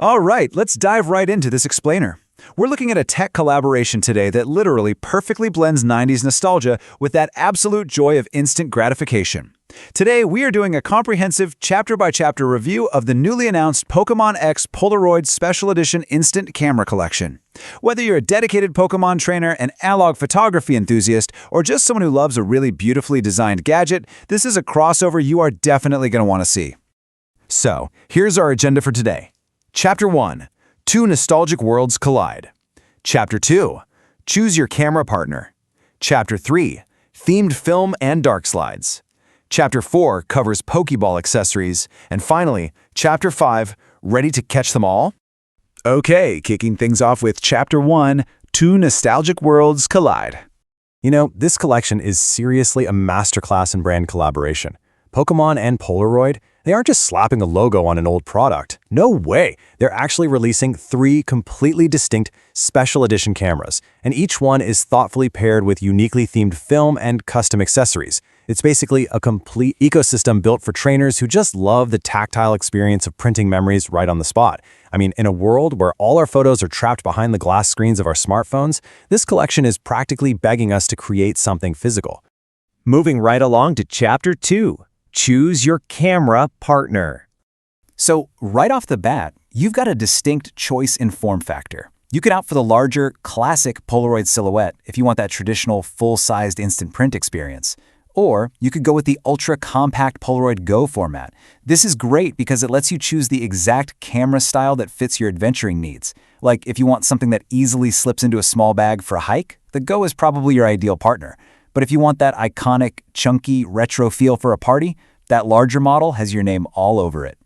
All right, let's dive right into this explainer. We're looking at a tech collaboration today that literally perfectly blends 90s nostalgia with that absolute joy of instant gratification. Today, we are doing a comprehensive chapter-by-chapter review of the newly announced Pokémon X Polaroid Special Edition Instant Camera Collection. Whether you're a dedicated Pokémon trainer, an analog photography enthusiast, or just someone who loves a really beautifully designed gadget, this is a crossover you are definitely going to want to see. So, here's our agenda for today. Chapter 1. Two nostalgic worlds collide. Chapter 2. Choose your camera partner. Chapter 3. Themed film and dark slides. Chapter 4 covers Pokeball accessories. And finally, Chapter 5, ready to catch them all? Okay, kicking things off with Chapter 1, Two Nostalgic Worlds Collide. You know, this collection is seriously a masterclass in brand collaboration. Pokémon and Polaroid, they aren't just slapping a logo on an old product. No way! They're actually releasing 3 completely distinct special edition cameras, and each one is thoughtfully paired with uniquely themed film and custom accessories. It's basically a complete ecosystem built for trainers who just love the tactile experience of printing memories right on the spot. I mean, in a world where all our photos are trapped behind the glass screens of our smartphones, this collection is practically begging us to create something physical. Moving right along to Chapter 2. Choose your camera partner. So, right off the bat, you've got a distinct choice in form factor. You could opt for the larger, classic Polaroid silhouette if you want that traditional, full-sized instant print experience. Or you could go with the ultra-compact Polaroid Go format. This is great because it lets you choose the exact camera style that fits your adventuring needs. Like if you want something that easily slips into a small bag for a hike, the Go is probably your ideal partner. But if you want that iconic, chunky, retro feel for a party, that larger model has your name all over it.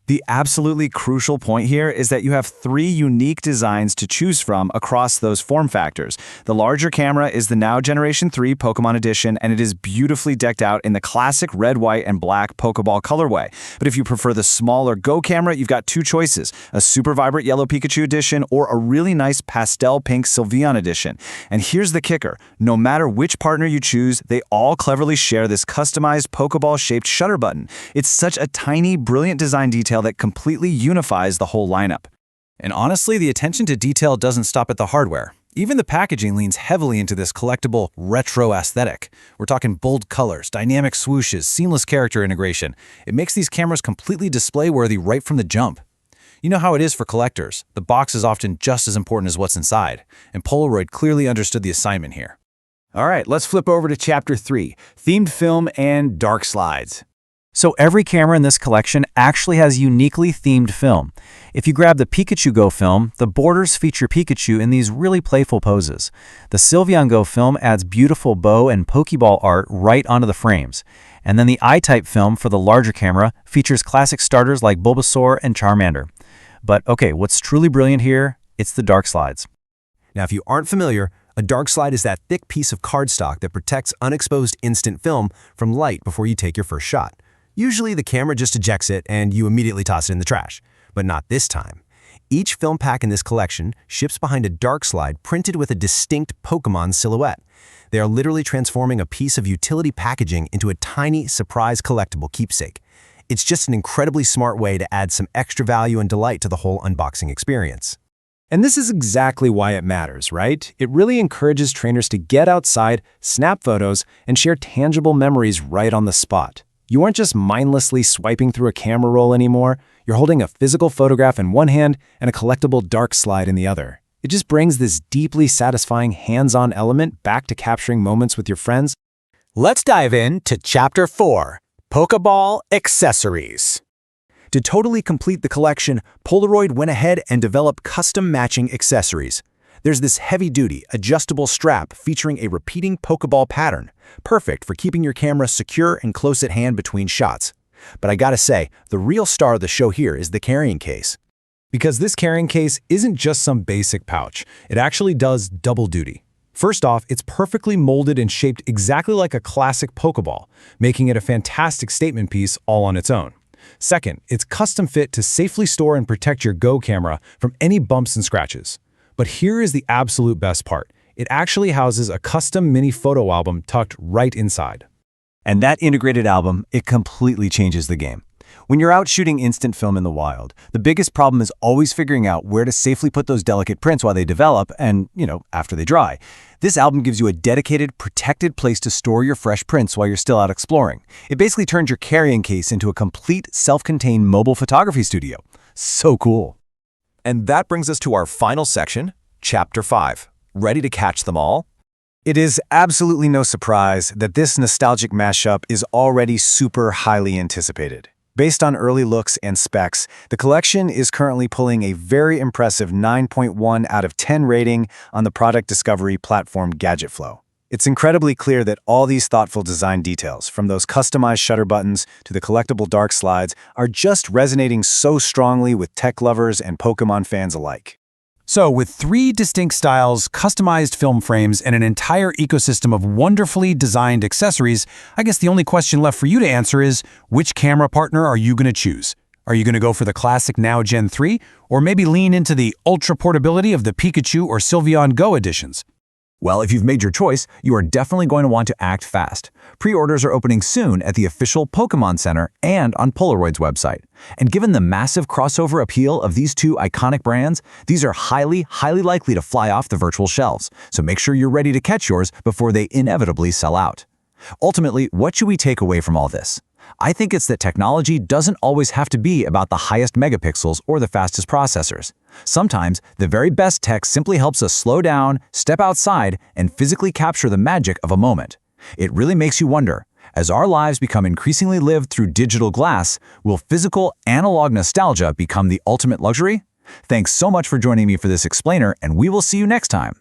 The absolutely crucial point here is that you have 3 unique designs to choose from across those form factors. The larger camera is the now Generation 3 Pokémon Edition, and it is beautifully decked out in the classic red, white, and black Pokéball colorway. But if you prefer the smaller Go camera, you've got 2 choices, a super vibrant yellow Pikachu Edition or a really nice pastel pink Sylveon Edition. And here's the kicker. No matter which partner you choose, they all cleverly share this customized Pokéball-shaped shutter button. It's such a tiny, brilliant design detail that completely unifies the whole lineup. And honestly, the attention to detail doesn't stop at the hardware. Even the packaging leans heavily into this collectible retro aesthetic. We're talking bold colors, dynamic swooshes, seamless character integration. It makes these cameras completely display-worthy right from the jump. You know how it is for collectors. The box is often just as important as what's inside, and Polaroid clearly understood the assignment here. All right, let's flip over to Chapter 3, Themed Film and Dark Slides. So every camera in this collection actually has uniquely themed film. If you grab the Pikachu Go film, the borders feature Pikachu in these really playful poses. The Sylveon Go film adds beautiful bow and Pokeball art right onto the frames. And then the I-type film for the larger camera features classic starters like Bulbasaur and Charmander. But okay, what's truly brilliant here? It's the dark slides. Now, if you aren't familiar, a dark slide is that thick piece of cardstock that protects unexposed instant film from light before you take your first shot. Usually the camera just ejects it and you immediately toss it in the trash. But not this time. Each film pack in this collection ships behind a dark slide printed with a distinct Pokémon silhouette. They are literally transforming a piece of utility packaging into a tiny, surprise collectible keepsake. It's just an incredibly smart way to add some extra value and delight to the whole unboxing experience. And this is exactly why it matters, right? It really encourages trainers to get outside, snap photos, and share tangible memories right on the spot. You aren't just mindlessly swiping through a camera roll anymore. You're holding a physical photograph in one hand and a collectible dark slide in the other. It just brings this deeply satisfying hands-on element back to capturing moments with your friends. Let's dive into Chapter 4, Pokeball Accessories. To totally complete the collection, Polaroid went ahead and developed custom matching accessories. There's this heavy-duty, adjustable strap featuring a repeating Pokeball pattern, perfect for keeping your camera secure and close at hand between shots. But I gotta say, the real star of the show here is the carrying case. Because this carrying case isn't just some basic pouch, it actually does double duty. First off, it's perfectly molded and shaped exactly like a classic Pokeball, making it a fantastic statement piece all on its own. Second, it's custom fit to safely store and protect your Go camera from any bumps and scratches. But here is the absolute best part. It actually houses a custom mini photo album tucked right inside. And that integrated album, it completely changes the game. When you're out shooting instant film in the wild, the biggest problem is always figuring out where to safely put those delicate prints while they develop and, after they dry. This album gives you a dedicated, protected place to store your fresh prints while you're still out exploring. It basically turns your carrying case into a complete, self-contained mobile photography studio. So cool. And that brings us to our final section, Chapter 5. Ready to catch them all? It is absolutely no surprise that this nostalgic mashup is already super highly anticipated. Based on early looks and specs, the collection is currently pulling a very impressive 9.1 out of 10 rating on the product discovery platform Gadget Flow. It's incredibly clear that all these thoughtful design details, from those customized shutter buttons to the collectible dark slides, are just resonating so strongly with tech lovers and Pokémon fans alike. So, with 3 distinct styles, customized film frames, and an entire ecosystem of wonderfully designed accessories, I guess the only question left for you to answer is, which camera partner are you going to choose? Are you going to go for the classic Now Gen 3, or maybe lean into the ultra portability of the Pikachu or Sylveon Go editions? Well, if you've made your choice, you are definitely going to want to act fast. Pre-orders are opening soon at the official Pokémon Center and on Polaroid's website. And given the massive crossover appeal of these 2 iconic brands, these are highly likely to fly off the virtual shelves. So make sure you're ready to catch yours before they inevitably sell out. Ultimately, what should we take away from all this? I think it's that technology doesn't always have to be about the highest megapixels or the fastest processors. Sometimes, the very best tech simply helps us slow down, step outside, and physically capture the magic of a moment. It really makes you wonder, as our lives become increasingly lived through digital glass, will physical, analog nostalgia become the ultimate luxury? Thanks so much for joining me for this explainer, and we will see you next time.